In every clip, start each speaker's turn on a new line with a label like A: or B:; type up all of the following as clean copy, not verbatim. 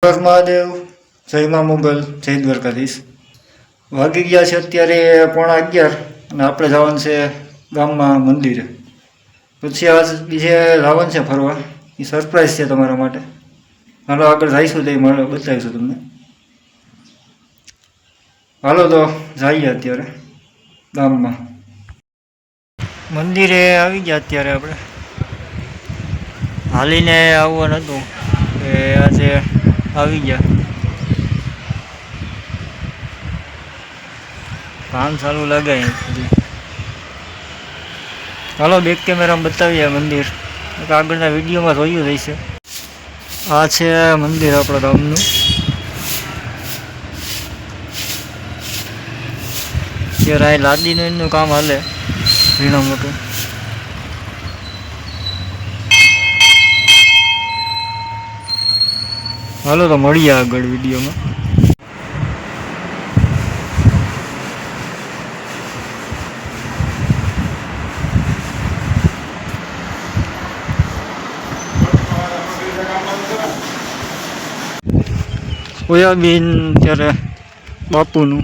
A: હર મહાદેવ, જય મા મોગલ, જય દ્વારકાધીશ. વાગી ગયા છે અત્યારે 11:15 અને આપણે જવાનું છે ગામમાં મંદિરે. પછી આજ બીજે જવાનું છે ફરવા. એ સરપ્રાઈઝ છે તમારા માટે. હાલો આગળ જઈશું તો એ બતાવીશું તમને. હાલો તો જઈએ અત્યારે ગામમાં. મંદિરે આવી ગયા અત્યારે આપણે. હાલીને આવવાનું હતું કે આજે આવી ગયા. કામ ચાલુ લાગે અહીં. ચાલો બેક કેમેરામાં બતાવીએ મંદિર. આગળના વિડીયોમાં જોયું રહેશે. આ છે મંદિર આપણા ગામનું. અત્યારે અહીં લાદીનું એનું કામ હાલે ઝીણા મોટું. હાલો તો મળીએ આગળ વિડીયોમાં. સોયાબીન ત્યારે બાપુનું.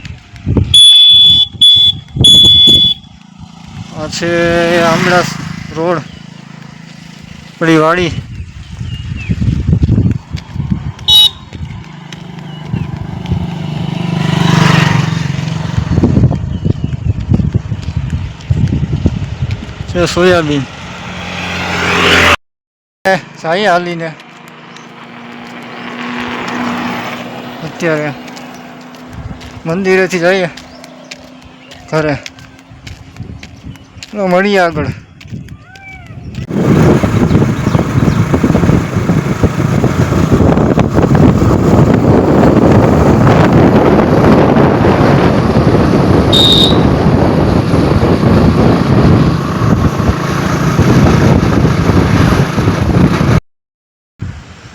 A: આ છે આમળા રોડ પડી વાડી. છે સોયાબીન. સાઈ હાલીને અત્યારે મંદિરેથી જઈએ ઘરે. મળીએ આગળ.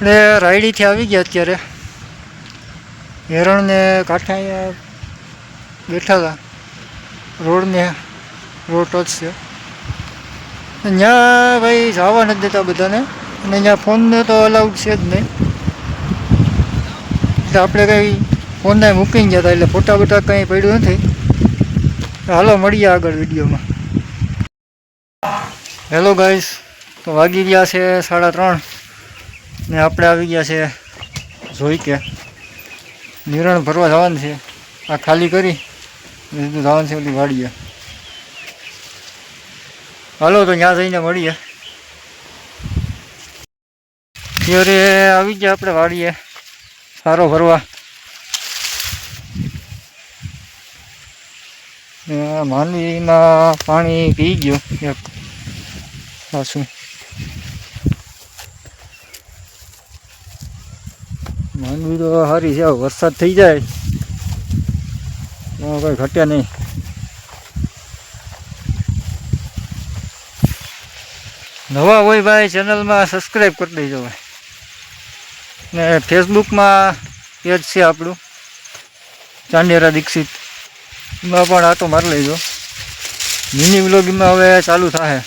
A: એટલે રાયડીથી આવી ગયા અત્યારે. હેરણને કાંઠે અહીંયા બેઠા હતા. રોડ ટચ છે. ત્યાં ભાઈ જવા નથી દેતા બધાને. અને ત્યાં ફોનને તો અલાઉડ છે જ નહીં. એટલે આપણે કંઈ ફોનને મૂકી ગયા હતા એટલે ફોટા બોટા કંઈ પડ્યું નથી. હાલો મળીએ આગળ વિડીયોમાં. હેલો ગાઈસ, તો વાગી ગયા છે 3:30 ને આપણે આવી ગયા છે જોઈ કે નિરણ ભરવા જવાનું છે. આ ખાલી કરી જવાનું છે ઓલી વાડીએ. હાલો તો ત્યાં જઈને મળીએ. ત્યારે આવી ગયા આપણે વાડીએ સારો ભરવા. માંડવીમાં પાણી પી ગયું એક પાછું. માંડવી તો સારી છે. વરસાદ થઈ જાય તો કંઈ ઘટે નહીં. નવા હોય ભાઈ ચેનલમાં સબસ્ક્રાઈબ કરી દેજો ભાઈ. ને ફેસબુકમાં પેજ છે આપણું ચાંદેરા દીક્ષિત, એમાં પણ આટો મારી લેજો. મિની વ્લોગમાં હવે ચાલુ થાય.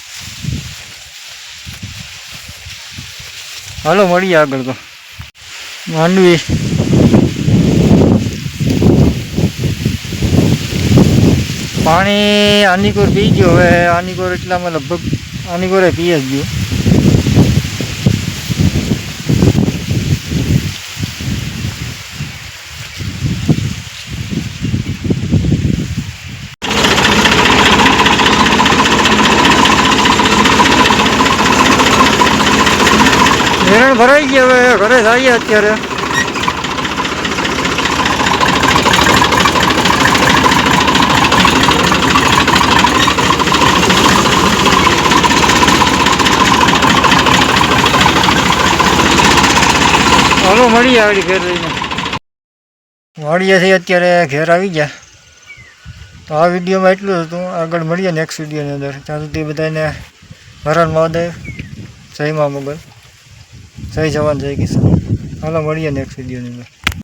A: હાલો મળીએ આગળ. તો માંડવી પાણી આનીકોર પી ગયો. હવે આનીકોર એટલામાં લગભગ આનીકોરે પી જ ગયું. નિરણ ભરાઈ ગયા. હવે ઘરે જઈએ અત્યારે. હાલો મળીએ આગળ ઘેર રહીને. વાડીએથી અત્યારે ઘેર આવી ગયા. તો આ વિડીયોમાં એટલું હતું. આગળ મળીએ નેક્સ્ટ વિડીયોની અંદર. ત્યાં સુધી બધાને હર હર મહાદેવ, જય મા મોગલ, જય જવાન જય કિસાન. હાલો મળીએ નેક્સ્ટ વિડીયોની અંદર.